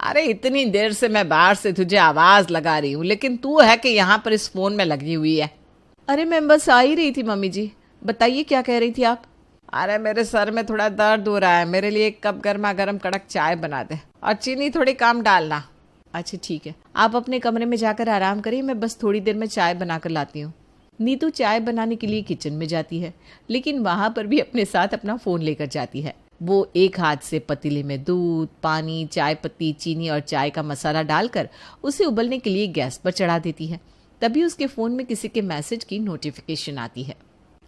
अरे इतनी देर से मैं बाहर से तुझे आवाज लगा रही हूँ, लेकिन तू है कि यहाँ पर इस फोन में लगी हुई है। अरे मैं बस आ ही रही थी मम्मी जी, बताइए क्या कह रही थी आप। अरे मेरे सर में थोड़ा दर्द हो रहा है, मेरे लिए एक कप गर्मा गर्म कड़क चाय बना दे और चीनी थोड़ी कम डालना। अच्छा ठीक है, आप अपने कमरे में जाकर आराम करिए, मैं बस थोड़ी देर में चाय बनाकर लाती हूँ। नीतू चाय बनाने के लिए किचन में जाती है, लेकिन वहां पर भी अपने साथ अपना फोन लेकर जाती है। वो एक हाथ से पतीले में दूध, पानी, चाय पत्ती, चीनी और चाय का मसाला डालकर उसे उबलने के लिए गैस पर चढ़ा देती है। तभी उसके फोन में किसी के मैसेज की नोटिफिकेशन आती है।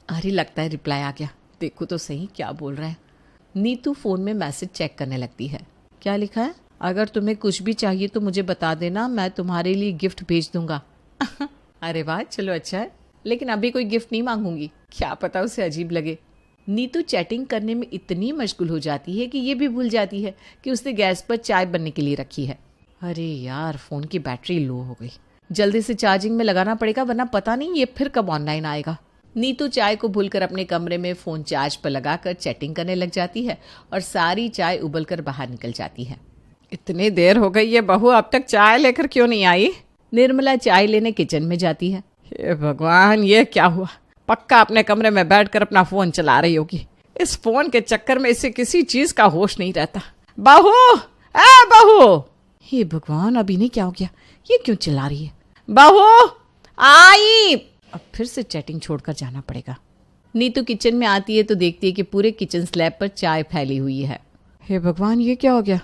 अरे लगता है रिप्लाई आ गया, देखो तो सही क्या बोल रहा है। नीतू फोन में मैसेज चेक करने लगती है। क्या लिखा है? अगर तुम्हें कुछ भी चाहिए तो मुझे बता देना, मैं तुम्हारे लिए गिफ्ट भेज दूंगा। अरे वाह, चलो अच्छा है, लेकिन अभी कोई गिफ्ट नहीं मांगूंगी, क्या पता उसे अजीब लगे। नीतू चैटिंग करने में इतनी मशगूल हो जाती है कि ये भी भूल जाती है कि उसने गैस पर चाय बनने के लिए रखी है। अरे यार, फोन की बैटरी लो हो गई, जल्दी से चार्जिंग में लगाना पड़ेगा, वरना पता नहीं ये फिर कब ऑनलाइन आएगा। नीतू चाय को भूलकर अपने कमरे में फोन चार्ज पर लगाकर चैटिंग करने लग जाती है और सारी चाय उबलकर बाहर निकल जाती है। इतनी देर हो गई है, बहू अब तक चाय लेकर क्यों नहीं आई? निर्मला चाय लेने किचन में जाती है। हे भगवान, ये क्या हुआ? पक्का अपने कमरे में बैठकर अपना फोन चला रही होगी। इस फोन के चक्कर में इसे किसी चीज का होश नहीं रहता। बहू, ए बहू! हे भगवान, अभी नहीं क्या हो गया, ये क्यों चिल्ला रही है? बहू आई! अब फिर से चैटिंग छोड़कर जाना पड़ेगा। नीतू किचन में आती है तो देखती है कि पूरे किचन स्लैब पर चाय फैली हुई है। हे भगवान, ये क्या हो गया?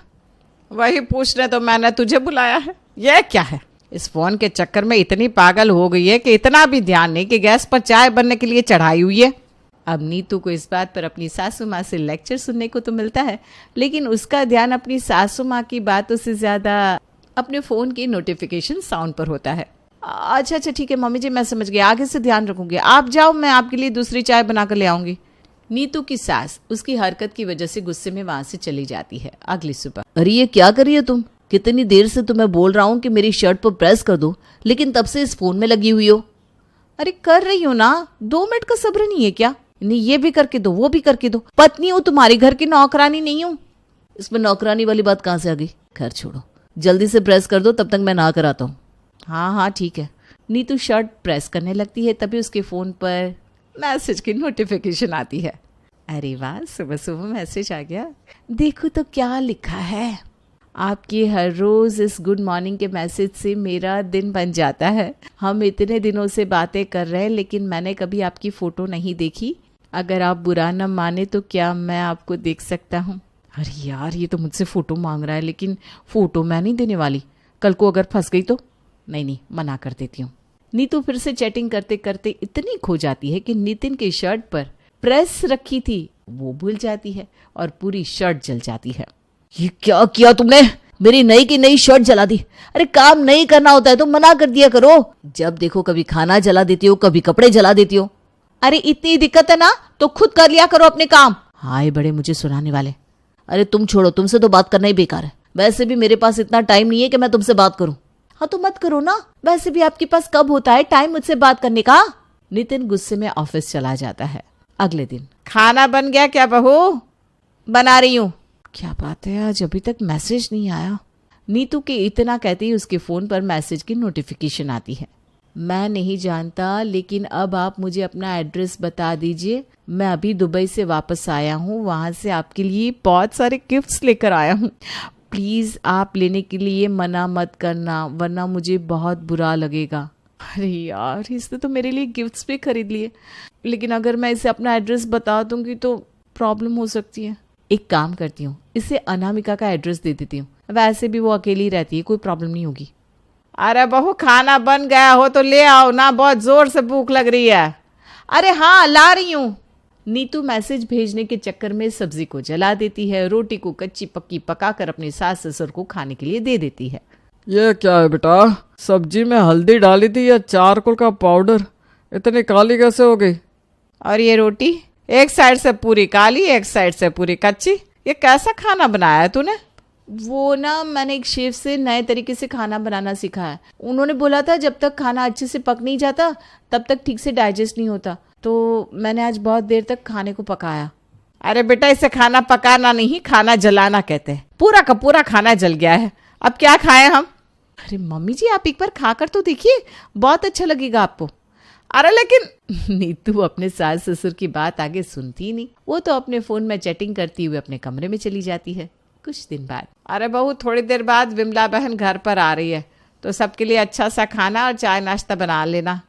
वही पूछने तो मैंने तुझे बुलाया है। ये क्या है? इस फोन के चक्कर में इतनी पागल हो गई है कि इतना भी ध्यान नहीं कि गैस पर चाय बनने के लिए चढ़ाई हुई है। अब नीतू को इस बात पर अपनी सासू माँ से लेक्चर सुनने को तो मिलता है, लेकिन उसका ध्यान अपनी सासू माँ की बातों से ज्यादा अपने फोन की नोटिफिकेशन साउंड पर होता है। अच्छा अच्छा ठीक है मम्मी जी, मैं समझ गई, आगे से ध्यान रखूंगी। आप जाओ, मैं आपके लिए दूसरी चाय बनाकर ले आऊंगी। नीतू की सास उसकी हरकत की वजह से गुस्से में वहां से चली जाती है। अगली सुबह, अरे ये क्या कर रही है तुम? कितनी देर से तुम्हें बोल रहा हूँ कि मेरी शर्ट पर प्रेस कर दो, लेकिन तब से इस फोन में लगी हुई हो। अरे कर रही हूँ ना, 2 मिनट का सब्र नहीं है क्या? नहीं, ये भी करके दो, वो भी करके दो। पत्नी हूँ तुम्हारी, घर की नौकरानी नहीं हूँ। इसमें नौकरानी वाली बात कहाँ से आ गई? खैर छोड़ो, जल्दी से प्रेस कर दो, तब तक मैं नहा कर आता हूँ। हाँ हाँ ठीक है। नीतू शर्ट प्रेस करने लगती है, तभी उसके फोन पर मैसेज की नोटिफिकेशन आती है। अरे वाह, सुबह सुबह मैसेज आ गया। देखो तो क्या लिखा है। आपके हर रोज इस गुड मॉर्निंग के मैसेज से मेरा दिन बन जाता है। हम इतने दिनों से बातें कर रहे हैं, लेकिन मैंने कभी आपकी फोटो नहीं देखी। अगर आप बुरा न माने तो क्या मैं आपको देख सकता हूँ? अरे यार, ये तो मुझसे फोटो मांग रहा है, लेकिन फोटो मैं नहीं देने वाली। कल को अगर फंस गई तो नहीं, मना कर देती हूँ। नीतू फिर से चैटिंग करते करते इतनी खो जाती है कि नितिन की शर्ट पर प्रेस रखी थी वो भूल जाती है और पूरी शर्ट जल जाती है। ये क्या किया तुमने? मेरी नई की नई शर्ट जला दी। अरे काम नहीं करना होता है तो मना कर दिया करो। जब देखो कभी खाना जला देती हो, कभी कपड़े जला देती हो। अरे इतनी दिक्कत है ना तो खुद कर लिया करो अपने काम। हाय बड़े मुझे सुनाने वाले। अरे तुम छोड़ो, तुमसे तो बात करना ही बेकार है। वैसे भी मेरे पास इतना टाइम नहीं है कि मैं तुमसे बात करूं। हाँ तो मत करो ना, वैसे भी आपके पास कब होता है टाइम मुझसे बात करने का। नितिन गुस्से में ऑफिस चला जाता है। अगले दिन, खाना बन गया क्या बहू? बना रही हूँ। क्या बात है, आज अभी तक मैसेज नहीं आया। नीतू के इतना कहते ही उसके फोन पर मैसेज की नोटिफिकेशन आती है। मैं नहीं जानता, लेकिन अब आप मुझे अपना एड्रेस बता दीजिए। मैं अभी दुबई से वापस आया हूँ, वहां से आपके लिए बहुत सारे गिफ्ट्स लेकर आया हूँ। प्लीज आप लेने के लिए मना मत करना, वरना मुझे बहुत बुरा लगेगा। अरे यार, इसने तो मेरे लिए गिफ्ट्स भी खरीद लिए, लेकिन अगर मैं इसे अपना एड्रेस बता दूंगी तो प्रॉब्लम हो सकती है। एक काम करती हूँ, इसे अनामिका का एड्रेस दे देती हूँ, वैसे भी वो अकेली रहती है, कोई प्रॉब्लम नहीं होगी। अरे बहू, खाना बन गया हो तो ले आओ ना, बहुत जोर से भूख लग रही है। अरे हाँ, ला रही हूँ। नीतू मैसेज भेजने के चक्कर में सब्जी को जला देती है, रोटी को कच्ची पक्की पकाकर अपने सास ससुर को खाने के लिए दे देती है। ये क्या है बेटा? सब्जी में हल्दी डाली थी या चारकोल का पाउडर? इतनी काली कैसे हो गई? और ये रोटी एक साइड से पूरी काली, एक साइड से पूरी कच्ची, ये कैसा खाना बनाया है तूने? वो ना, मैंने एक शेफ से नए तरीके से खाना बनाना सीखा है। उन्होंने बोला था जब तक खाना अच्छे से पक नहीं जाता तब तक ठीक से डाइजेस्ट नहीं होता, तो मैंने आज बहुत देर तक खाने को पकाया। अरे बेटा, इसे खाना पकाना नहीं, खाना जलाना कहते हैं। पूरा का पूरा खाना जल गया है। अब क्या खाएं हम? अरे मम्मी जी आप एक बार खाकर तो देखिए, बहुत अच्छा लगेगा आपको। अरे लेकिन नीतू अपने सास ससुर की बात आगे सुनती ही नहीं। वो तो अपने फोन में चैटिंग करती हुए अपने कमरे में चली जाती है। कुछ दिन बाद, अरे बहू थोड़ी देर बाद विमला बहन घर पर आ रही है, तो सबके लिए अच्छा सा खाना और चाय नाश्ता बना लेना।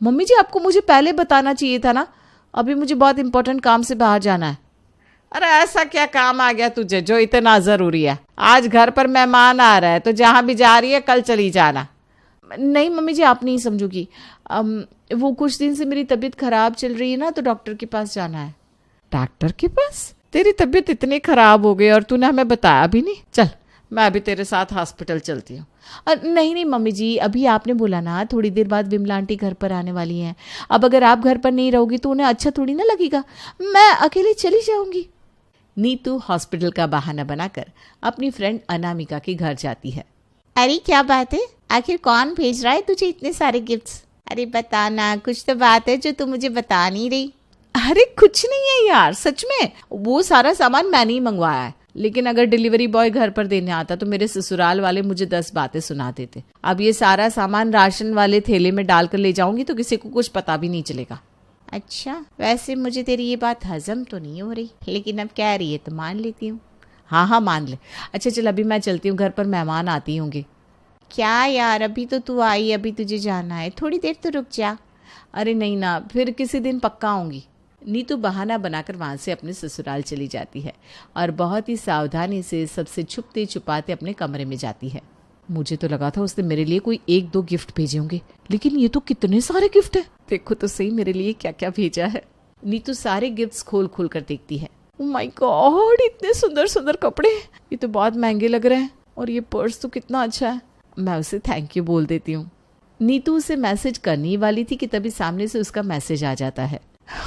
मम्मी जी आपको मुझे पहले बताना चाहिए था ना, अभी मुझे बहुत इंपॉर्टेंट काम से बाहर जाना है। अरे ऐसा क्या काम आ गया तुझे जो इतना जरूरी है? आज घर पर मेहमान आ रहा है, तो जहां भी जा रही है कल चली जाना। नहीं मम्मी जी आप नहीं समझोगी, वो कुछ दिन से मेरी तबीयत खराब चल रही है ना, तो डॉक्टर के पास जाना है। डॉक्टर के पास? तेरी तबीयत इतनी खराब हो गई और तूने हमें बताया भी नहीं। चल मैं अभी तेरे साथ हॉस्पिटल चलती हूँ। नहीं मम्मी जी, अभी आपने बोला ना थोड़ी देर बाद विमला आंटी घर पर आने वाली हैं। अब अगर आप घर पर नहीं रहोगी तो उन्हें अच्छा थोड़ी ना लगेगा, मैं अकेले चली जाऊंगी। नीतू हॉस्पिटल का बहाना बनाकर अपनी फ्रेंड अनामिका के घर जाती है। अरे क्या बात है, आखिर कौन भेज रहा है तुझे इतने सारे गिफ्ट्स? अरे बताना, कुछ तो बात है जो तू मुझे बता नहीं रही। अरे कुछ नहीं है यार, सच में वो सारा सामान मैंने ही मंगवाया है। लेकिन अगर डिलीवरी बॉय घर पर देने आता तो मेरे ससुराल वाले मुझे 10 बातें सुना देते। अब ये सारा सामान राशन वाले थैले में डालकर ले जाऊंगी तो किसी को कुछ पता भी नहीं चलेगा। अच्छा, वैसे मुझे तेरी ये बात हजम तो नहीं हो रही, लेकिन अब कह रही है तो मान लेती हूँ। हाँ मान ले। अच्छा चल अभी मैं चलती हूँ, घर पर मेहमान आती होंगे। क्या यार, अभी तो तू आई, अभी तुझे जाना है, थोड़ी देर तो रुक जा। अरे नहीं ना, फिर किसी दिन पक्का आऊंगी। नीतू बहाना बनाकर वहां से अपने ससुराल चली जाती है और बहुत ही सावधानी से सबसे छुपते छुपाते अपने कमरे में जाती है। मुझे तो लगा था उसने मेरे लिए कोई 1-2 गिफ्ट भेजे होंगे, लेकिन ये तो कितने सारे गिफ्ट है। देखो तो सही मेरे लिए क्या क्या भेजा है। नीतू सारे गिफ्ट्स खोल खोल कर देखती है। ओह माय गॉड, इतने सुंदर सुंदर कपड़े, ये तो बहुत महंगे लग रहे हैं। और ये पर्स तो कितना अच्छा है। मैं उसे थैंक यू बोल देती हूँ। नीतू उसे मैसेज करने ही वाली थी कि तभी सामने से उसका मैसेज आ जाता है।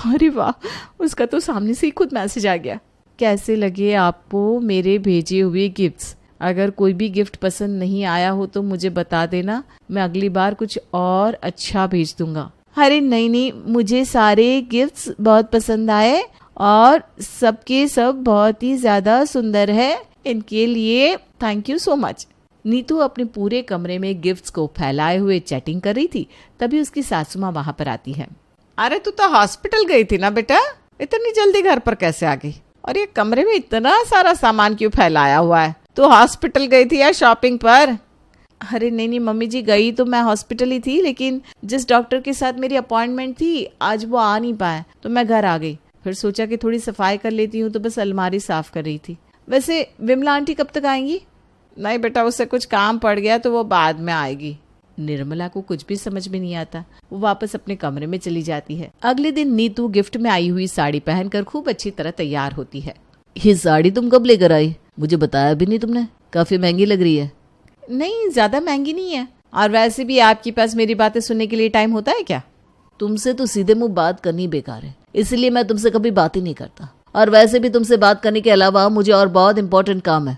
अरे वाह, उसका तो सामने से ही खुद मैसेज आ गया। कैसे लगे आपको मेरे भेजे हुए गिफ्ट्स? अगर कोई भी गिफ्ट पसंद नहीं आया हो तो मुझे बता देना, मैं अगली बार कुछ और अच्छा भेज दूंगा। अरे नहीं, मुझे सारे गिफ्ट्स बहुत पसंद आए और सबके सब बहुत ही ज्यादा सुंदर है। इनके लिए thank you so much. Neetu अपने पूरे कमरे में गिफ्ट्स को फैलाए हुए चैटिंग कर रही थी, तभी उसकी सासू माँ वहां पर आती है। अरे तू तो हॉस्पिटल गई थी ना बेटा, इतनी जल्दी घर पर कैसे आ गई? और ये कमरे में इतना सारा सामान क्यों फैलाया हुआ है? तू हॉस्पिटल गई थी या शॉपिंग पर? अरे नहीं मम्मी जी, गई तो मैं हॉस्पिटल ही थी, लेकिन जिस डॉक्टर के साथ मेरी अपॉइंटमेंट थी आज वो आ नहीं पाया तो मैं घर आ गई। फिर सोचा कि थोड़ी सफाई कर लेती हूँ, तो बस अलमारी साफ कर रही थी। वैसे विमला आंटी कब तक आएंगी? नहीं बेटा, उससे कुछ काम पड़ गया तो वो बाद में आएगी। निर्मला को कुछ भी समझ में नहीं आता। वो वापस अपने कमरे में चली जाती है। अगले दिन नीतू गिफ्ट में आई हुई साड़ी पहनकर खूब अच्छी तरह तैयार होती है। ये साड़ी तुम कब लेकर आई? मुझे बताया भी नहीं तुमने, काफी महंगी लग रही है। नहीं, ज्यादा महंगी नहीं है। और वैसे भी आपके पास मेरी बातें सुनने के लिए टाइम होता है क्या? तुमसे तो सीधे मुंह बात करनी बेकार है, इसलिए मैं तुमसे कभी बात ही नहीं करता। और वैसे भी तुमसे बात करने के अलावा मुझे और बहुत इंपॉर्टेंट काम है।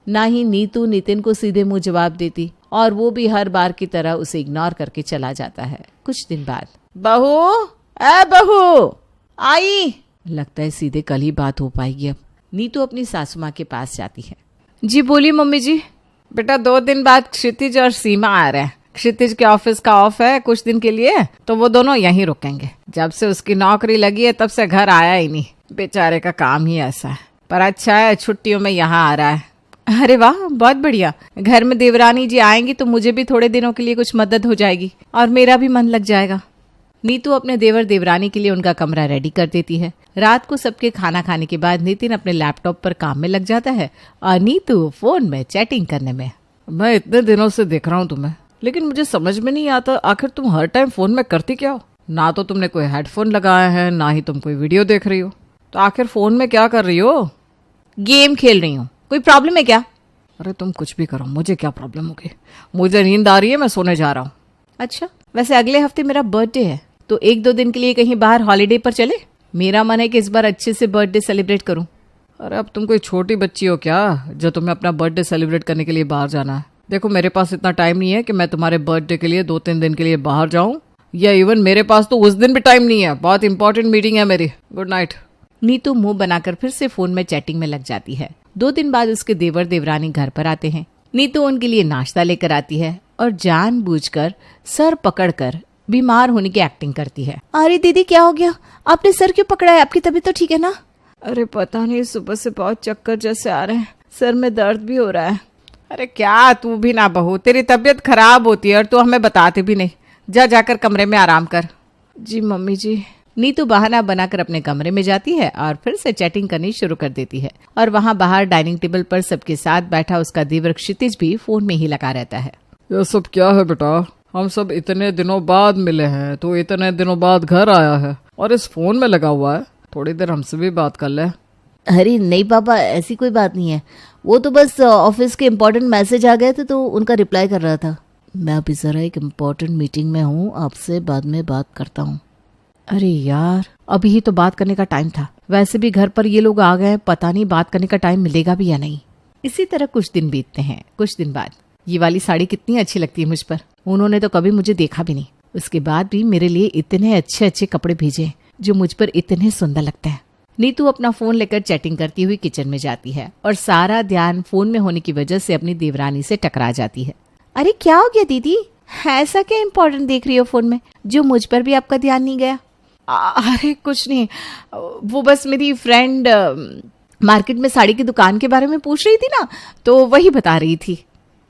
ना ही नीतू नितिन को सीधे मुंह जवाब देती और वो भी हर बार की तरह उसे इग्नोर करके चला जाता है। कुछ दिन बाद, बहू, ए बहू आई। लगता है सीधे कल ही बात हो पाएगी। अब नीतू अपनी सासू माँ के पास जाती है। जी बोलिए मम्मी जी। बेटा 2 दिन बाद क्षितिज और सीमा आ रहे हैं। क्षितिज के ऑफिस का ऑफ है कुछ दिन के लिए, तो वो दोनों यहीं रुकेंगे। जब से उसकी नौकरी लगी है तब से घर आया ही नहीं। बेचारे का काम ही ऐसा है, पर अच्छा है छुट्टियों में यहाँ आ रहा है। अरे वाह, बहुत बढ़िया। घर में देवरानी जी आएंगी तो मुझे भी थोड़े दिनों के लिए कुछ मदद हो जाएगी और मेरा भी मन लग जाएगा। नीतू अपने देवर देवरानी के लिए उनका कमरा रेडी कर देती है। रात को सबके खाना खाने के बाद नितिन अपने लैपटॉप पर काम में लग जाता है और नीतू फोन में चैटिंग करने में। मैं इतने दिनों से देख रहा हूँ तुम्हें, लेकिन मुझे समझ में नहीं आता आखिर तुम हर टाइम फोन में करती क्या हो? ना तो तुमने कोई हेडफोन लगाया है, ना ही तुम कोई वीडियो देख रही हो, तो आखिर फोन में क्या कर रही हो? गेम खेल रही हूँ। कोई प्रॉब्लम है क्या? अरे तुम कुछ भी करो, मुझे क्या प्रॉब्लम होगी? मुझे नींद आ रही है, मैं सोने जा रहा हूँ। अच्छा, वैसे अगले हफ्ते मेरा बर्थडे है, तो 1-2 दिन के लिए कहीं बाहर हॉलीडे पर चले? मेरा मन है कि इस बार अच्छे से बर्थडे सेलिब्रेट करूं। अरे अब तुम कोई छोटी बच्ची हो क्या जो तुम्हें अपना बर्थडे सेलिब्रेट करने के लिए बाहर जाना है? देखो मेरे पास इतना टाइम नहीं है कि मैं तुम्हारे बर्थडे के लिए 2-3 दिन के लिए बाहर जाऊं, या इवन मेरे पास तो उस दिन भी टाइम नहीं है। बहुत इंपॉर्टेंट मीटिंग है मेरी। Good night. नीतू मुंह बनाकर फिर से फोन में चैटिंग में लग जाती है। 2 दिन बाद उसके देवर देवरानी घर पर आते हैं। नीतू उनके लिए नाश्ता लेकर आती है और जानबूझकर सर पकड़कर बीमार होने की एक्टिंग करती है। अरे दीदी क्या हो गया, आपने सर क्यों पकड़ा है? आपकी तबीयत तो ठीक है ना? अरे पता नहीं, सुबह से बहुत चक्कर जैसे आ रहे हैं, सर में दर्द भी हो रहा है। अरे क्या तू भी ना बहू, तेरी तबीयत खराब होती है और तू हमें बताते भी नहीं। जाकर कमरे में आराम कर। जी मम्मी जी। नीतू बहाना बनाकर अपने कमरे में जाती है और फिर से चैटिंग करनी शुरू कर देती है। और वहाँ बाहर डाइनिंग टेबल पर सबके साथ बैठा उसका देवर क्षितिज भी फोन में ही लगा रहता है। ये सब क्या है बेटा? हम सब इतने दिनों बाद मिले हैं, तो इतने दिनों बाद घर आया है और इस फोन में लगा हुआ है। थोड़ी देर हमसे भी बात कर ले। अरे नहीं पापा, ऐसी कोई बात नहीं है। वो तो बस ऑफिस के इम्पोर्टेंट मैसेज आ गए थे तो उनका रिप्लाई कर रहा था। मैं अभी जरा एक इम्पोर्टेंट मीटिंग में हूँ, आपसे बाद में बात करता हूँ। अरे यार, अभी ही तो बात करने का टाइम था। वैसे भी घर पर ये लोग आ गए, पता नहीं बात करने का टाइम मिलेगा भी या नहीं। इसी तरह कुछ दिन बीतते हैं। कुछ दिन बाद, ये वाली साड़ी कितनी अच्छी लगती है मुझ पर। उन्होंने तो कभी मुझे देखा भी नहीं, उसके बाद भी मेरे लिए इतने अच्छे अच्छे कपड़े भेजे जो मुझ पर इतने सुंदर लगते हैं। नीतू अपना फोन लेकर चैटिंग करती हुई किचन में जाती है और सारा ध्यान फोन में होने की वजह से अपनी देवरानी से टकरा जाती है। अरे क्या हो गया दीदी, ऐसा क्या इम्पोर्टेंट देख रही हो फोन में जो मुझ पर भी आपका ध्यान नहीं गया? अरे कुछ नहीं, वो बस मेरी फ्रेंड मार्केट में साड़ी की दुकान के बारे में पूछ रही थी ना, तो वही बता रही थी।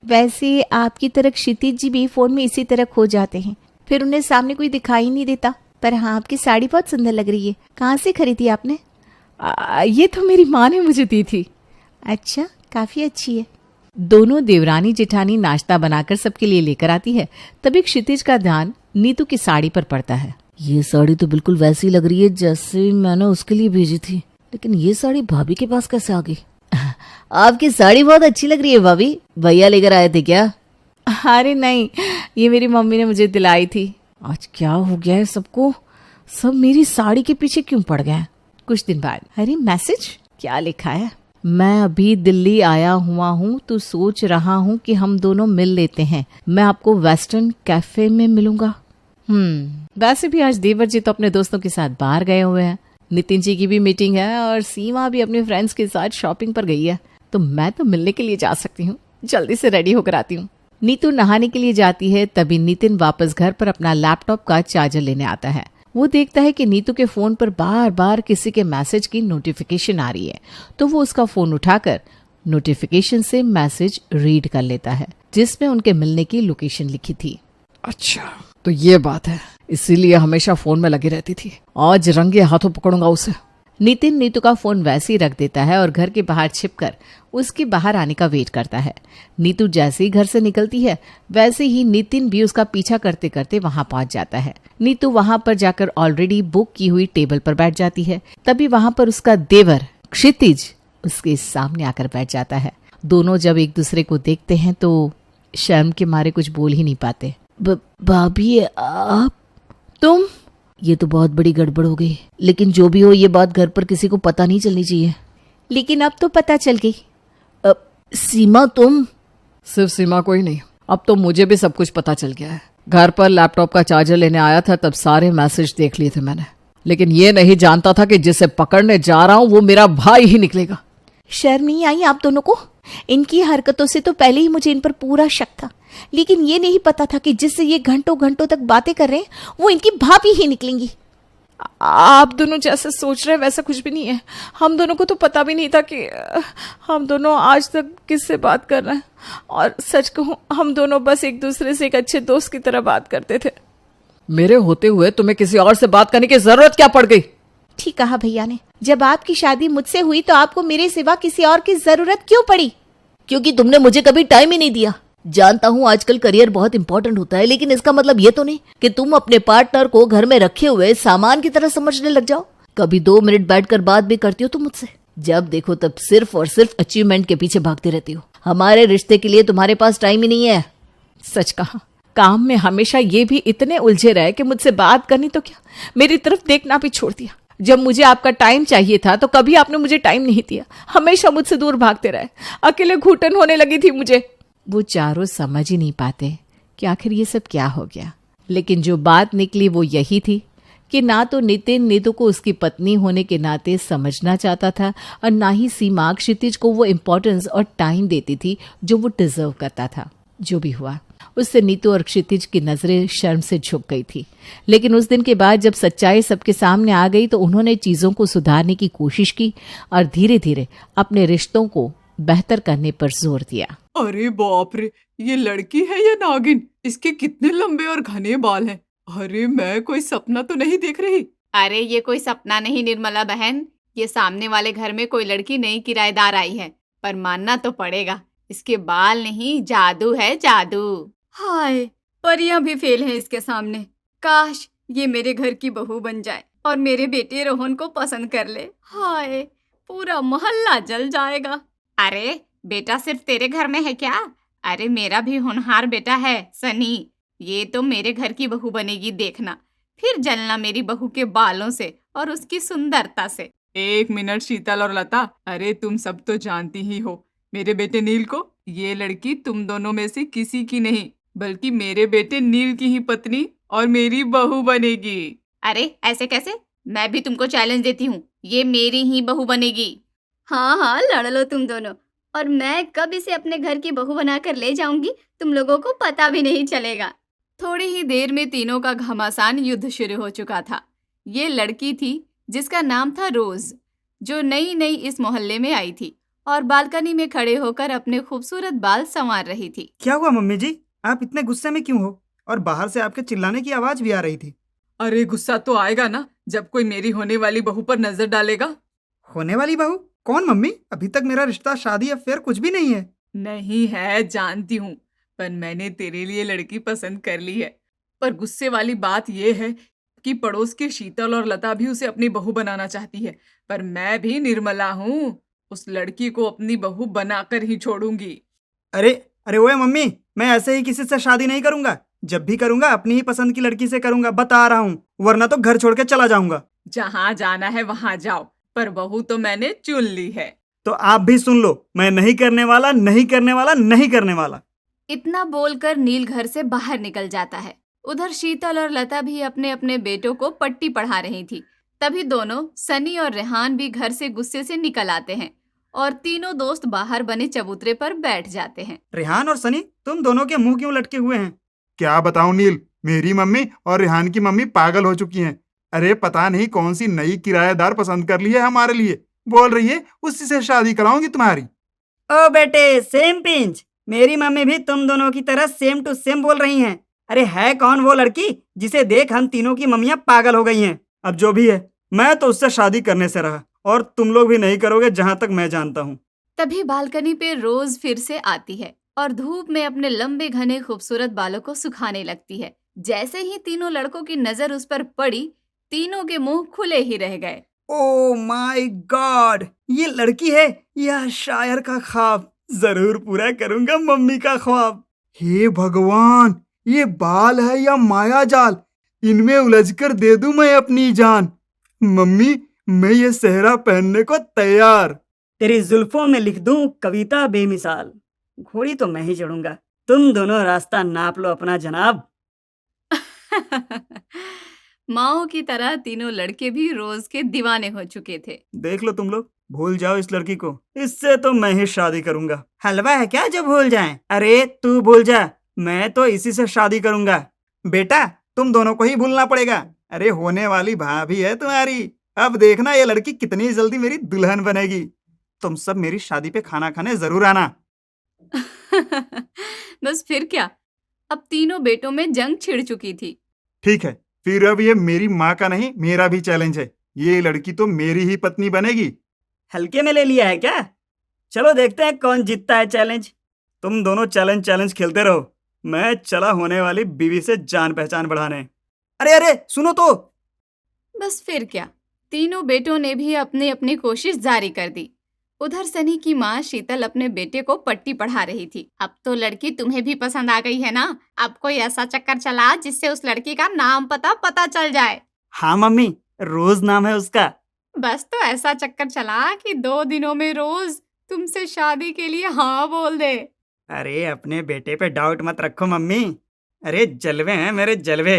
वैसे आपकी तरह क्षितिज जी भी फोन में इसी तरह खो जाते हैं, फिर उन्हें सामने कोई दिखाई नहीं देता। पर हाँ, आपकी साड़ी बहुत सुंदर लग रही है। कहाँ से खरीदी आपने? ये तो मेरी माँ ने मुझे दी थी। अच्छा, काफी अच्छी है। दोनों देवरानी जेठानी नाश्ता बनाकर सबके लिए लेकर आती है। तभी क्षितिज का ध्यान नीतू की साड़ी पर पड़ता है। ये साड़ी तो बिल्कुल वैसी लग रही है जैसे मैंने उसके लिए भेजी थी, लेकिन ये साड़ी भाभी के पास कैसे आ गई? आपकी साड़ी बहुत अच्छी लग रही है भाभी, भैया लेकर आए थे क्या? अरे नहीं, ये मेरी मम्मी ने मुझे दिलाई थी। आज क्या हो गया है सबको, सब मेरी साड़ी के पीछे क्यों पड़ गए? कुछ दिन बाद, अरे मैसेज क्या लिखा है? मैं अभी दिल्ली आया हुआ हूँ, तो सोच रहा हूँ कि हम दोनों मिल लेते हैं। मैं आपको वेस्टर्न कैफे में मिलूंगा। वैसे भी आज देवर जी तो अपने दोस्तों के साथ बाहर गए हुए हैं। नितिन जी की भी मीटिंग है और सीमा भी अपने फ्रेंड्स के साथ शॉपिंग पर गई है, तो मैं तो मिलने के लिए जा सकती हूँ। जल्दी से रेडी होकर आती हूँ। नीतू नहाने के लिए जाती है, तभी नितिन वापस घर पर अपना लैपटॉप का चार्जर लेने आता है। वो देखता है कि नीतू के फोन पर बार बार किसी के मैसेज की नोटिफिकेशन आ रही है, तो वो उसका फोन उठाकर नोटिफिकेशन से मैसेज रीड कर लेता है जिसमें उनके मिलने की लोकेशन लिखी थी। अच्छा, तो ये बात है, इसीलिए हमेशा फोन में लगी रहती थी। आज रंगे हाथों पकड़ूंगा उसे। नितिन नीतू का फोन वैसे ही रख देता है और घर के बाहर छिपकर उसके बाहर आने का वेट करता है। नीतू जैसे ही घर से निकलती है, वैसे ही नितिन भी उसका पीछा करते करते वहां पहुंच जाता है। नीतू वहां पर जाकर ऑलरेडी बुक की हुई टेबल पर बैठ जाती है। तभी वहां पर उसका देवर क्षितिज उसके सामने आकर बैठ जाता है। दोनों जब एक दूसरे को देखते हैं तो शर्म के मारे कुछ बोल ही नहीं पाते। भाभी आप? तुम? ये तो बहुत बड़ी गड़बड़ हो गई, लेकिन जो भी हो ये बात घर पर किसी को पता नहीं चलनी चाहिए। लेकिन अब तो पता चल गई। सीमा तुम? सिर्फ सीमा को ही नहीं, अब तो मुझे भी सब कुछ पता चल गया है। घर पर लैपटॉप का चार्जर लेने आया था, तब सारे मैसेज देख लिए थे मैंने, लेकिन ये नहीं जानता था कि जिसे पकड़ने जा रहा हूं वो मेरा भाई ही निकलेगा। शर्म नहीं आई आप दोनों को? इनकी हरकतों से तो पहले ही मुझे इन पर पूरा शक था, लेकिन ये नहीं पता था कि जिससे ये घंटों घंटों तक बातें कर रहे हैं वो इनकी भाभी ही निकलेंगी। आप दोनों जैसे सोच रहे हैं वैसा कुछ भी नहीं है। हम दोनों को तो पता भी नहीं था कि हम दोनों आज तक किससे बात कर रहे हैं, और सच कहूं हम दोनों बस एक दूसरे से एक अच्छे दोस्त की तरह बात करते थे। मेरे होते हुए तुम्हें किसी और से बात करने की जरूरत क्या पड़ गई? ठीक कहा भैया ने, जब आपकी शादी मुझसे हुई तो आपको मेरे सिवा किसी और की जरूरत क्यों पड़ी? क्योंकि तुमने मुझे कभी टाइम ही नहीं दिया। जानता हूँ आजकल करियर बहुत इंपॉर्टेंट होता है, लेकिन इसका मतलब ये तो नहीं कि तुम अपने पार्टनर को घर में रखे हुए सामान की तरह समझने लग जाओ। कभी 2 मिनट बैठकर बात भी करती हो तुम मुझसे? जब देखो तब सिर्फ और सिर्फ अचीवमेंट के पीछे भागती रहती हो। हमारे रिश्ते के लिए तुम्हारे पास टाइम ही नहीं है। सच कहा, काम में हमेशा ये भी इतने उलझे रहे कि मुझसे बात करनी तो क्या, मेरी तरफ देखना भी छोड़ दिया। जब मुझे आपका टाइम चाहिए था तो कभी आपने मुझे टाइम नहीं दिया, हमेशा मुझसे दूर भागते रहे। अकेले घुटन होने लगी थी मुझे। वो चारों समझ ही नहीं पाते कि आखिर ये सब क्या हो गया, लेकिन जो बात निकली वो यही थी कि ना तो नितिन नीतू को उसकी पत्नी होने के नाते समझना चाहता था और ना ही सीमा क्षितिज को वो इम्पोर्टेंस और टाइम देती थी जो वो डिजर्व करता था। जो भी हुआ, उससे नीतू और क्षितिज की नजरें शर्म से झुक गई थी। लेकिन उस दिन के बाद जब सच्चाई सबके सामने आ गई तो उन्होंने चीजों को सुधारने की कोशिश की और धीरे धीरे अपने रिश्तों को बेहतर करने पर जोर दिया। अरे बाप रे, ये लड़की है या नागिन? इसके कितने लंबे और घने बाल हैं। अरे मैं कोई सपना तो नहीं देख रही। अरे ये कोई सपना नहीं निर्मला बहन, ये सामने वाले घर में कोई लड़की नई किराएदार आई है, पर मानना तो पड़ेगा इसके बाल नहीं जादू है जादू। हाय, परियां भी फेल हैं इसके सामने। काश ये मेरे घर की बहू बन जाए और मेरे बेटे रोहन को पसंद कर ले। हाय, पूरा मोहल्ला जल जाएगा। अरे बेटा सिर्फ तेरे घर में है क्या? अरे मेरा भी होनहार बेटा है सनी, ये तो मेरे घर की बहू बनेगी, देखना फिर जलना मेरी बहू के बालों से और उसकी सुंदरता से। एक मिनट शीतल और लता, अरे तुम सब तो जानती ही हो मेरे बेटे नील को। ये लड़की तुम दोनों में से किसी की नहीं, बल्कि मेरे बेटे नील की ही पत्नी और मेरी बहू बनेगी। अरे ऐसे कैसे? मैं भी तुमको चैलेंज देती हूँ, ये मेरी ही बहू बनेगी। हाँ हाँ, लड़ लो तुम दोनों, और मैं कब इसे अपने घर की बहू बनाकर ले जाऊंगी तुम लोगों को पता भी नहीं चलेगा। थोड़ी ही देर में तीनों का घमासान युद्ध शुरू हो चुका था। ये लड़की थी जिसका नाम था रोज, जो नई नई इस मोहल्ले में आई थी और बालकनी में खड़े होकर अपने खूबसूरत बाल संवार रही थी। क्या हुआ मम्मी जी, आप इतने गुस्से में क्यों हो? और बाहर से आपके चिल्लाने की आवाज भी आ रही थी। अरे गुस्सा तो आएगा ना जब कोई मेरी होने वाली बहू पर नजर डालेगा। होने वाली बहू? कौन मम्मी? अभी तक मेरा रिश्ता, शादी या फिर कुछ भी नहीं है। नहीं है, जानती हूँ, पर मैंने तेरे लिए लड़की पसंद कर ली है। पर गुस्से वाली बात यह है कि पड़ोस की शीतल और लता भी उसे अपनी बहू बनाना चाहती है, पर मैं भी निर्मला हूँ, उस लड़की को अपनी बहू बनाकर ही छोड़ूंगी। अरे अरे ओए मम्मी, मैं ऐसे ही किसी से शादी नहीं करूंगा। जब भी करूंगा अपनी ही पसंद की लड़की से करूंगा, बता रहा हूँ, वरना तो घर छोड़ के चला जाऊंगा। जहाँ जाना है वहां जाओ, पर बहू तो मैंने चुन ली है। तो आप भी सुन लो, मैं नहीं करने वाला, नहीं करने वाला, नहीं करने वाला। इतना बोलकर नील घर से बाहर निकल जाता है। उधर शीतल और लता भी अपने अपने बेटों को पट्टी पढ़ा रही थी। तभी दोनों सनी और रेहान भी घर से गुस्से से निकल आते हैं और तीनों दोस्त बाहर बने चबूतरे पर बैठ जाते हैं। रेहान और सनी, तुम दोनों के मुंह क्यों लटके हुए हैं? क्या बताऊं नील, मेरी मम्मी और रेहान की मम्मी पागल हो चुकी हैं। अरे पता नहीं कौन सी नई किराएदार पसंद कर ली है हमारे लिए, बोल रही है उसी से शादी कराऊंगी तुम्हारी। ओ बेटे, सेम पिंच, मेरी मम्मी भी तुम दोनों की तरह सेम टू सेम बोल रही हैं। अरे है कौन वो लड़की जिसे देख हम तीनों की मम्मियां पागल हो गई हैं? अब जो भी है, मैं तो उससे शादी करने से रहा, और तुम लोग भी नहीं करोगे जहां तक मैं जानता हूँ। तभी बालकनी पे रोज फिर से आती है और धूप में अपने लंबे घने खूबसूरत बालों को सुखाने लगती है। जैसे ही तीनों लड़कों की नजर उस पर पड़ी, तीनों के मुंह खुले ही रह गए। ओ माय गॉड, ये लड़की है, यह शायर का ख्वाब। जरूर पूरा करूंगा मम्मी का ख्वाब। हे भगवान, ये बाल है या माया जाल, इनमें उलझकर दे दूं मैं अपनी जान। मम्मी, मैं ये सेहरा पहनने को तैयार। तेरी जुल्फों में लिख दूं कविता बेमिसाल। घोड़ी तो मैं ही चढ़ूंगा, तुम दोनों रास्ता नाप लो अपना जनाब। माओ की तरह तीनों लड़के भी रोज के दीवाने हो चुके थे। देख लो तुम लोग, भूल जाओ इस लड़की को, इससे तो मैं ही शादी करूंगा। हलवा है क्या जो भूल जाएं? अरे तू भूल जा, मैं तो इसी से शादी करूंगा। बेटा, तुम दोनों को ही भूलना पड़ेगा। अरे होने वाली भाभी है तुम्हारी, अब देखना ये लड़की कितनी जल्दी मेरी दुल्हन बनेगी। तुम सब मेरी शादी पे खाना खाने जरूर आना। बस फिर क्या, अब तीनों बेटों में जंग छिड़ चुकी थी। ठीक है, फिर अब ये मेरी माँ का नहीं, मेरा भी चैलेंज है। ये लड़की तो मेरी ही पत्नी बनेगी। हल्के में ले लिया है क्या? चलो देखते हैं कौन जीतता है चैलेंज। तुम दोनों चैलेंज खेलते रहो, मैं चला होने वाली बीवी से जान पहचान बढ़ाने। अरे अरे सुनो तो। बस फिर क्या, तीनों बेटों ने भी अपनी अपनी कोशिश जारी कर दी। उधर सनी की माँ शीतल अपने बेटे को पट्टी पढ़ा रही थी। अब तो लड़की तुम्हें भी पसंद आ गई है ना? अब कोई ऐसा चक्कर चला जिससे उस लड़की का नाम पता चल जाए। हाँ मम्मी, रोज नाम है उसका। बस तो ऐसा चक्कर चला कि 2 दिनों में रोज तुमसे शादी के लिए हाँ बोल दे। अरे अपने बेटे पे डाउट मत रखो मम्मी, अरे जलवे हैं मेरे जलवे।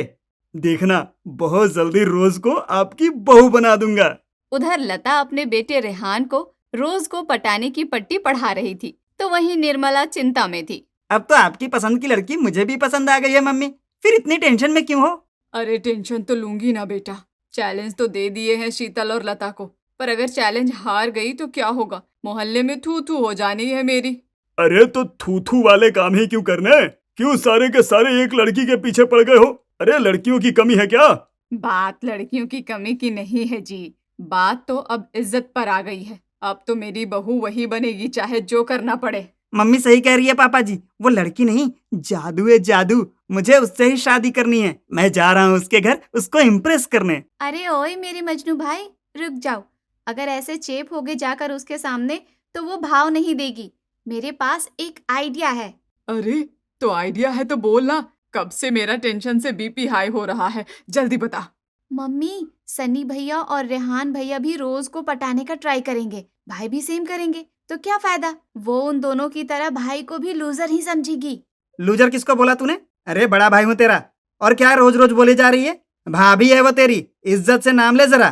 देखना, बहुत जल्दी रोज को आपकी बहू बना दूंगा। उधर लता अपने बेटे रेहान को रोज को पटाने की पट्टी पढ़ा रही थी, तो वहीं निर्मला चिंता में थी। अब तो आपकी पसंद की लड़की मुझे भी पसंद आ गई है मम्मी, फिर इतनी टेंशन में क्यों हो? अरे टेंशन तो लूंगी ना बेटा, चैलेंज तो दे दिए हैं शीतल और लता को, पर अगर चैलेंज हार गई तो क्या होगा? मोहल्ले में थू थू हो जानी है मेरी। अरे तो थू वाले काम ही क्यों करने? क्यों सारे के सारे एक लड़की के पीछे पड़ गए हो? अरे लड़कियों की कमी है क्या? बात लड़कियों की कमी की नहीं है जी, बात तो अब इज्जत पर आ गई है। अब तो मेरी बहू वही बनेगी, चाहे जो करना पड़े। मम्मी सही कह रही है पापा जी, वो लड़की नहीं, जादू है जादू। मुझे उससे ही शादी करनी है। मैं जा रहा हूँ उसके घर, उसको इम्प्रेस करने। अरे ओए मेरे मजनू भाई, रुक जाओ। अगर ऐसे चेप होगे जाकर उसके सामने तो वो भाव नहीं देगी। मेरे पास एक आइडिया है। अरे तो आइडिया है तो बोल ना, कब से मेरा टेंशन से बीपी हाई हो रहा है, जल्दी बता। मम्मी, सनी भैया और रेहान भैया भी रोज को पटाने का ट्राई करेंगे, भाई भी सेम करेंगे, तो क्या फायदा? वो उन दोनों की तरह भाई को भी लूजर ही समझेगी। लूजर किसको बोला तूने? अरे बड़ा भाई हूँ तेरा, और क्या रोज रोज बोली जा रही है? भाभी है वो तेरी, इज्जत से नाम ले जरा।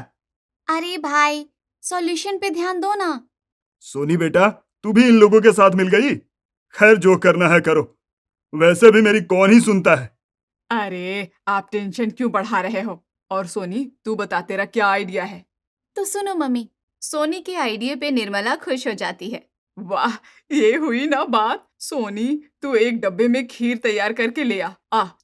अरे भाई, सॉल्यूशन पे ध्यान दो ना। सोनी बेटा, तू भी इन लोगों के साथ मिल गई। खैर जो करना है करो, वैसे भी मेरी कौन ही सुनता है। अरे आप टेंशन क्यों बढ़ा रहे हो? और सोनी तू बता, तेरा क्या आइडिया है? तो सुनो मम्मी, सोनी के आइडिया पे निर्मला खुश हो जाती है। वाह, ये हुई ना बात। सोनी तू एक डब्बे में खीर तैयार करके ले आ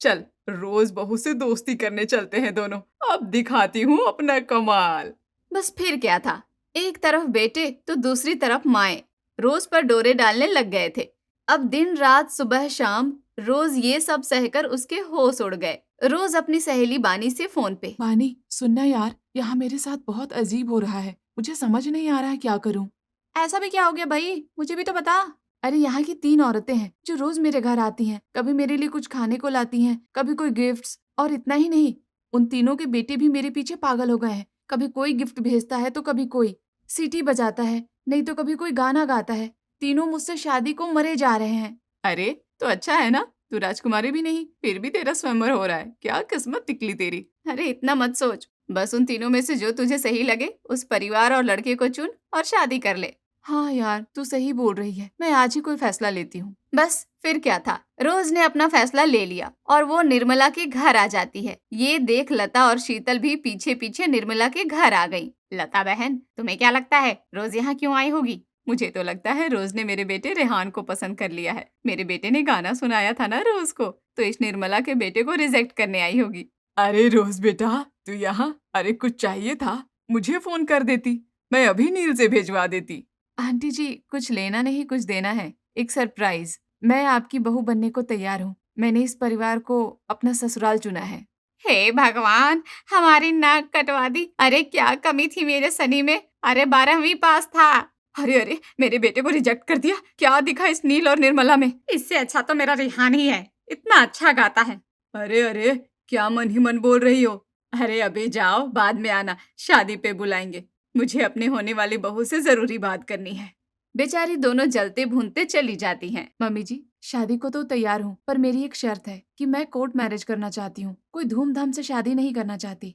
चल, रोज बहू से दोस्ती करने चलते हैं दोनों। अब दिखाती हूँ अपना कमाल। बस फिर क्या था, एक तरफ बेटे तो दूसरी तरफ माए रोज पर डोरे डालने लग गए थे। अब दिन रात सुबह शाम रोज ये सब सहकर उसके होश उड़ गए। रोज अपनी सहेली बानी से फोन पे, बानी सुनना यार, यहाँ मेरे साथ बहुत अजीब हो रहा है, मुझे समझ नहीं आ रहा है क्या करूँ। ऐसा भी क्या हो गया भाई, मुझे भी तो बता। अरे यहाँ की 3 औरतें हैं जो रोज मेरे घर आती हैं, कभी मेरे लिए कुछ खाने को लाती हैं, कभी कोई गिफ्ट्स, और इतना ही नहीं, उन तीनों के बेटे भी मेरे पीछे पागल हो गए हैं। कभी कोई गिफ्ट भेजता है तो कभी कोई सीटी बजाता है, नहीं तो कभी कोई गाना गाता है। तीनों मुझसे शादी को मरे जा रहे हैं। अरे तो अच्छा है ना, तू राजकुमारी भी नहीं, फिर भी तेरा स्वयंवर हो रहा है। क्या किस्मत निकली तेरी। अरे इतना मत सोच, बस उन तीनों में से जो तुझे सही लगे उस परिवार और लड़के को चुन और शादी कर ले। हाँ यार, तू सही बोल रही है, मैं आज ही कोई फैसला लेती हूँ। बस फिर क्या था, रोज ने अपना फैसला ले लिया और वो निर्मला के घर आ जाती है। ये देख लता और शीतल भी पीछे पीछे निर्मला के घर आ गई। लता बहन, तुम्हें क्या लगता है रोज यहाँ क्यों आई होगी? मुझे तो लगता है रोज ने मेरे बेटे रेहान को पसंद कर लिया है। मेरे बेटे ने गाना सुनाया था ना रोज को, तो इस निर्मला के बेटे को रिजेक्ट करने आई होगी। अरे रोज बेटा, तू यहाँ? अरे कुछ चाहिए था, मुझे फोन कर देती, मैं अभी नील से भेजवा देती। आंटी जी, कुछ लेना नहीं कुछ देना है, एक सरप्राइज। मैं आपकी बहू बनने को तैयार हूँ। मैंने इस परिवार को अपना ससुराल चुना है। हे भगवान, हमारी नाक कटवा दी। अरे क्या कमी थी मेरे सनी में? अरे 12वीं पास था। अरे मेरे बेटे को रिजेक्ट कर दिया। क्या दिखा इस नील और निर्मला में? इससे अच्छा तो मेरा रेहान ही है, इतना अच्छा गाता है। अरे क्या मन ही मन बोल रही हो? अरे अभी जाओ, बाद में आना, शादी पे बुलाएंगे। मुझे अपने होने वाली बहू से जरूरी बात करनी है। बेचारी दोनों जलते भूनते चली जाती हैं। मम्मी जी, शादी को तो तैयार हूँ, पर मेरी एक शर्त है कि मैं कोर्ट मैरिज करना चाहती हूँ। कोई धूमधाम से शादी नहीं करना चाहती।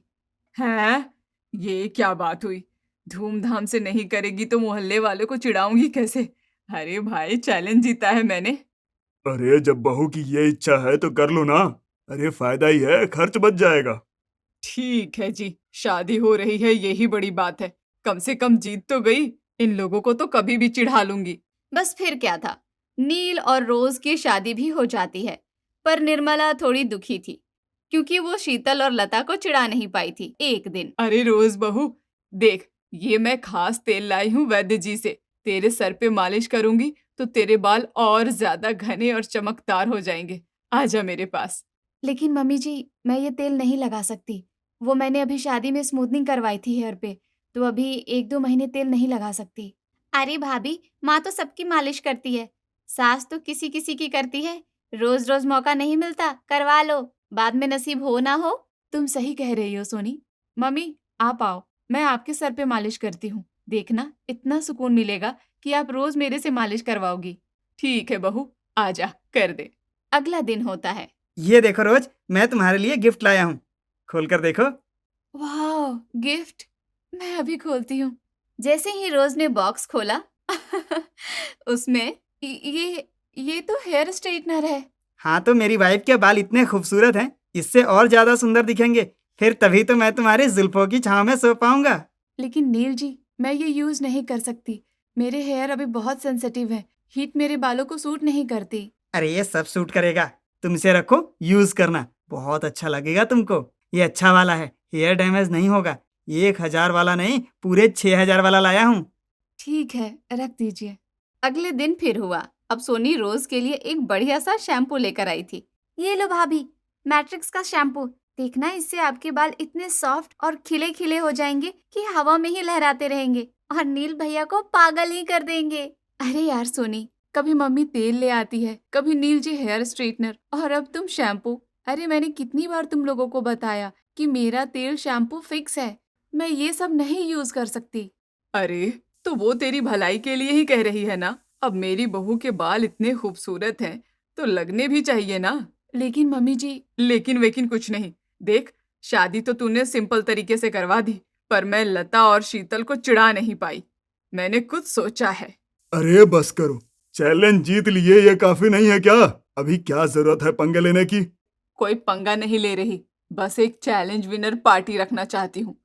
है? ये क्या बात हुई? धूमधाम से नहीं करेगी तो मोहल्ले वालों को चिढ़ाऊंगी कैसे? अरे भाई, चैलेंज जीता है मैंने। अरे जब बहू की ये इच्छा है तो कर लो ना। अरे फायदा ही है, खर्च बच जाएगा। ठीक है जी, शादी हो रही है, यही बड़ी बात है। कम से कम जीत तो गई। इन लोगों को तो कभी भी चिढ़ा लूंगी। बस फिर क्या था, नील और रोज की शादी भी हो जाती है। पर निर्मला थोड़ी दुखी थी क्योंकि वो शीतल और लता को चिढ़ा नहीं पाई थी। एक दिन, अरे रोज बहू देख, ये मैं खास तेल लाई हूँ वैद्य जी से। तेरे सर पे मालिश करूंगी तो तेरे बाल और ज्यादा घने और चमकदार हो जाएंगे। आजा मेरे पास। लेकिन मम्मी जी, मैं ये तेल नहीं लगा सकती। वो मैंने अभी शादी में स्मूथनिंग करवाई थी हेयर पे, तो अभी 1-2 महीने तेल नहीं लगा सकती। अरे भाभी, माँ तो सबकी मालिश करती है, सास तो किसी किसी की करती है। रोज रोज मौका नहीं मिलता, करवा लो, बाद में नसीब हो ना हो। तुम सही कह रही हो सोनी। मम्मी आप आओ, मैं आपके सर पे मालिश करती हूँ। देखना, इतना सुकून मिलेगा कि आप रोज मेरे से मालिश करवाओगी। ठीक है बहू, आजा कर दे। अगला दिन होता है। ये देखो रोज, मैं तुम्हारे लिए गिफ्ट लाया हूँ। खोल कर देखो। वाह, गिफ्ट। मैं अभी खोलती हूँ। जैसे ही रोज ने बॉक्स खोला उसमें ये तो हेयर स्ट्रेटनर है। हाँ तो मेरी वाइफ के बाल इतने खूबसूरत हैं, इससे और ज्यादा सुंदर दिखेंगे। फिर तभी तो मैं तुम्हारे जुल्फों की छांव में सो पाऊंगा। लेकिन नील जी, मैं ये यूज नहीं कर सकती। मेरे हेयर अभी बहुत सेंसिटिव है। हीट मेरे बालों को सूट नहीं करती। अरे ये सब सूट करेगा, तुम इसे रखो, यूज करना, बहुत अच्छा लगेगा तुमको। ये अच्छा वाला है, हेयर डैमेज नहीं होगा। 1,000 वाला नहीं, पूरे 6,000 वाला लाया हूँ। ठीक है, रख दीजिए। अगले दिन फिर हुआ। अब सोनी रोज के लिए एक बढ़िया सा शैम्पू लेकर आई थी। ये लो भाभी, मैट्रिक्स का शैम्पू। देखना, इससे आपके बाल इतने सॉफ्ट और खिले खिले हो जाएंगे कि हवा में ही लहराते रहेंगे और नील भैया को पागल ही कर देंगे। अरे यार सोनी, कभी मम्मी तेल ले आती है, कभी नील जी हेयर स्ट्रेटनर, और अब तुम शैम्पू। अरे मैंने कितनी बार तुम लोगों को बताया कि मेरा तेल शैम्पू फिक्स है। मैं ये सब नहीं यूज कर सकती। अरे तो वो तेरी भलाई के लिए ही कह रही है ना। अब मेरी बहू के बाल इतने खूबसूरत हैं तो लगने भी चाहिए ना। लेकिन मम्मी जी। लेकिन वेकिन कुछ नहीं। देख, शादी तो तूने सिंपल तरीके से करवा दी, पर मैं लता और शीतल को चिढ़ा नहीं पाई। मैंने कुछ सोचा है। अरे बस करो, चैलेंज जीत लिए, ये काफी नहीं है क्या? अभी क्या जरूरत है पंगे लेने की? कोई पंगा नहीं ले रही, बस एक चैलेंज विनर पार्टी रखना चाहती हूँ।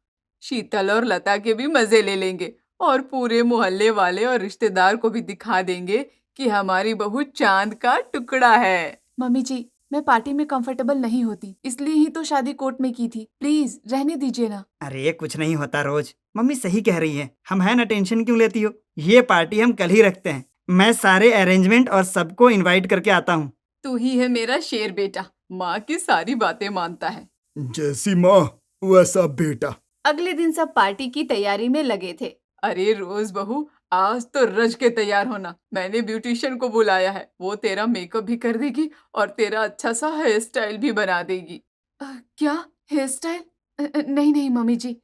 शीतल और लता के भी मजे ले लेंगे और पूरे मोहल्ले वाले और रिश्तेदार को भी दिखा देंगे कि हमारी बहू चांद का टुकड़ा है। मम्मी जी, मैं पार्टी में कंफर्टेबल नहीं होती, इसलिए ही तो शादी कोर्ट में की थी। प्लीज रहने दीजिए ना। अरे कुछ नहीं होता रोज, मम्मी सही कह रही है, हम है ना, टेंशन क्यों लेती हो? ये पार्टी हम कल ही रखते हैं। मैं सारे अरेंजमेंट और सबको इनवाइट करके आता हूँ। तू ही है मेरा शेर बेटा, माँ की सारी बातें मानता है। जैसी माँ वैसा बेटा। अगले दिन सब पार्टी की तैयारी में लगे थे। अरे रोज बहू, आज तो रज के तैयार होना। मैंने ब्यूटिशियन को बुलाया है, वो तेरा मेकअप भी कर देगी और तेरा अच्छा सा हेयर स्टाइल भी बना देगी। क्या हेयर स्टाइल? नहीं नहीं मम्मी जी,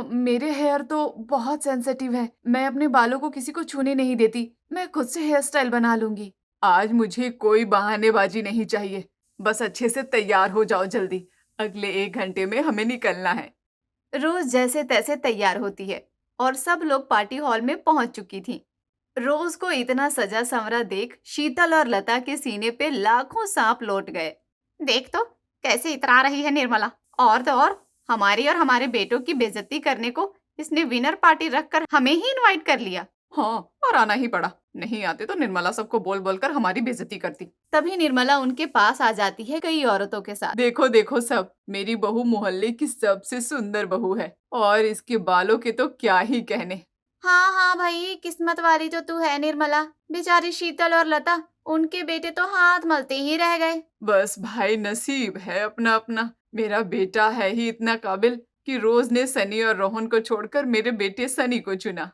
मेरे हेयर तो बहुत सेंसिटिव है। मैं अपने बालों को किसी को छूने नहीं देती। मैं खुद से हेयर स्टाइल बना लूंगी। आज मुझे कोई बहानेबाजी नहीं चाहिए, बस अच्छे से तैयार हो जाओ जल्दी। अगले 1 घंटे में हमें निकलना है। रोज जैसे तैसे तैयार होती है और सब लोग पार्टी हॉल में पहुंच चुकी थी। रोज को इतना सजा संवरा देख शीतल और लता के सीने पे लाखों सांप लौट गए। देख तो कैसे इतरा रही है निर्मला। और तो और हमारी और हमारे बेटों की बेइज्जती करने को इसने विनर पार्टी रखकर हमें ही इनवाइट कर लिया। हाँ, और आना ही पड़ा। नहीं आते तो निर्मला सबको बोल बोलकर हमारी बेइज्जती करती। तभी निर्मला उनके पास आ जाती है कई औरतों के साथ। देखो देखो सब, मेरी बहू मोहल्ले की सबसे सुंदर बहू है और इसके बालों के तो क्या ही कहने। हाँ हाँ भाई, किस्मत वाली तो तू है निर्मला। बेचारी शीतल और लता, उनके बेटे तो हाथ मलते ही रह गए। बस भाई, नसीब है अपना अपना। मेरा बेटा है ही इतना काबिल कि रोज ने सनी और रोहन को छोड़कर मेरे बेटे सनी को चुना।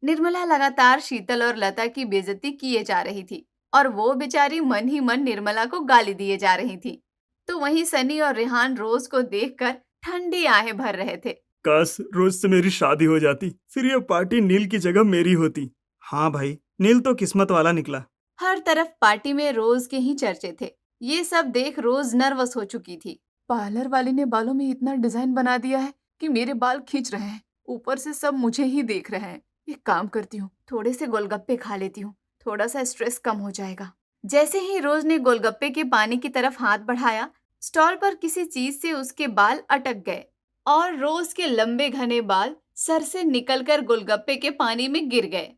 निर्मला लगातार शीतल और लता की बेइज्जती किए जा रही थी और वो बेचारी मन ही मन निर्मला को गाली दिए जा रही थी। तो वहीं सनी और रेहान रोज को देखकर ठंडी आहें भर रहे थे। काश रोज से मेरी शादी हो जाती, फिर ये पार्टी नील की जगह मेरी होती। हाँ भाई, नील तो किस्मत वाला निकला। हर तरफ पार्टी में रोज के ही चर्चे थे। ये सब देख रोज नर्वस हो चुकी थी। पार्लर वाली ने बालों में इतना डिजाइन बना दिया है कि मेरे बाल खींच रहे हैं। ऊपर से सब मुझे ही देख रहे हैं। एक काम करती हूँ, थोड़े से गोलगप्पे खा लेती हूँ, थोड़ा सा स्ट्रेस कम हो जाएगा। जैसे ही रोज ने गोलगप्पे के पानी की तरफ हाथ बढ़ाया, स्टॉल पर किसी चीज से उसके बाल अटक गए और रोज के लंबे घने बाल सर से निकलकर गोलगप्पे के पानी में गिर गए।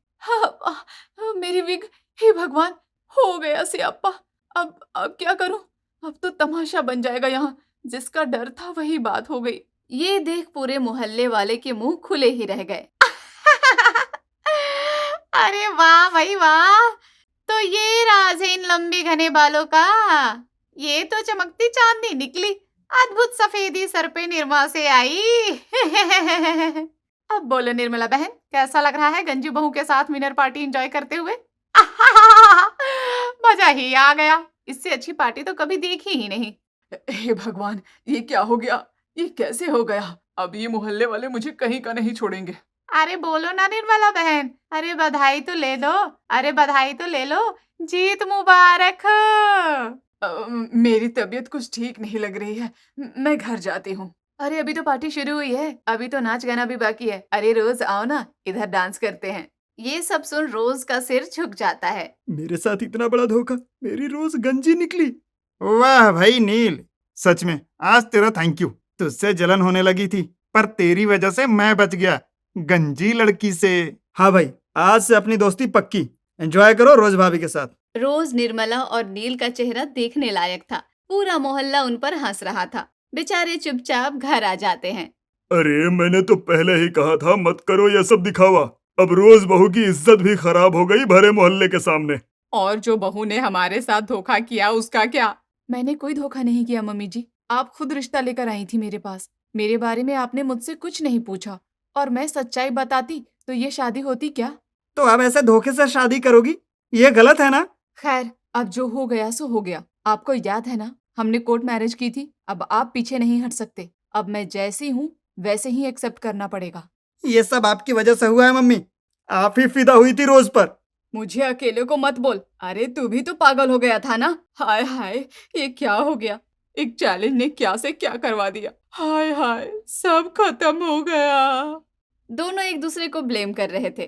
मेरी विग, हे भगवान, हो गया सियाप्पा। अब क्या करूं? अब तो तमाशा बन जाएगा यहाँ। जिसका डर था वही बात हो गई। ये देख पूरे मोहल्ले वाले के मुंह खुले ही रह गए। अरे वाह भाई वाह, तो ये राज है इन लंबे घने बालों का। ये तो चमकती चांदी निकली, अद्भुत सफेदी सर पे निर्मा से आई। अब बोलो निर्मला बहन, कैसा लग रहा है गंजू बहू के साथ विनर पार्टी एंजॉय करते हुए? मजा ही आ गया, इससे अच्छी पार्टी तो कभी देखी ही नहीं। हे भगवान, ये क्या हो गया? ये कैसे हो गया? अब ये मोहल्ले वाले मुझे कहीं का नहीं छोड़ेंगे। अरे बोलो ना निर्मला बहन, अरे बधाई तो ले दो, अरे बधाई तो ले लो, जीत मुबारक। मेरी तबीयत कुछ ठीक नहीं लग रही है, मैं घर जाती हूँ। अरे अभी तो पार्टी शुरू हुई है, अभी तो नाच गाना भी बाकी है। अरे रोज आओ ना, इधर डांस करते हैं। ये सब सुन रोज का सिर झुक जाता है। मेरे साथ इतना बड़ा धोखा, मेरी रोज गंजी निकली। वाह भाई नील, सच में आज तेरा थैंक यू। तुझसे जलन होने लगी थी पर तेरी वजह से मैं बच गया गंजी लड़की से। हाँ भाई, आज से अपनी दोस्ती पक्की। एंजॉय करो रोज भाभी के साथ। रोज, निर्मला और नील का चेहरा देखने लायक था। पूरा मोहल्ला उन पर हंस रहा था। बेचारे चुपचाप घर आ जाते हैं। अरे मैंने तो पहले ही कहा था मत करो ये सब दिखावा। अब रोज बहू की इज्जत भी खराब हो गई भरे मोहल्ले के सामने। और जो बहू ने हमारे साथ धोखा किया उसका क्या? मैंने कोई धोखा नहीं किया मम्मी जी, आप खुद रिश्ता लेकर आई थी मेरे पास। मेरे बारे में आपने मुझसे कुछ नहीं पूछा, और मैं सच्चाई बताती तो ये शादी होती क्या? तो अब ऐसे धोखे से शादी करोगी? ये गलत है ना? खैर, अब जो हो गया सो हो गया। आपको याद है ना, हमने कोर्ट मैरिज की थी। अब आप पीछे नहीं हट सकते। अब मैं जैसी हूँ वैसे ही एक्सेप्ट करना पड़ेगा। ये सब आपकी वजह से हुआ है मम्मी। आप ही फिदा हुई थी रोज पर। मुझे अकेले को मत बोल। अरे तू भी तो पागल हो गया था ना। हाय हाय, ये क्या हो गया? एक चैलेंज ने क्या से क्या करवा दिया। हाय हाय, सब खत्म हो गया। दोनों एक दूसरे को ब्लेम कर रहे थे,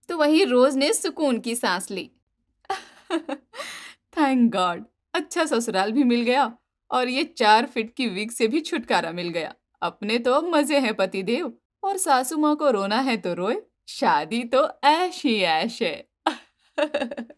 तो वहीं रोज ने सुकून की सांस ली। थैंक गॉड, अच्छा ससुराल भी मिल गया और ये 4 फीट की विग से भी छुटकारा मिल गया। अपने तो अब मजे हैं पतिदेव, और सासू माँ को रोना है तो रोए। शादी तो ऐश ही ऐश है।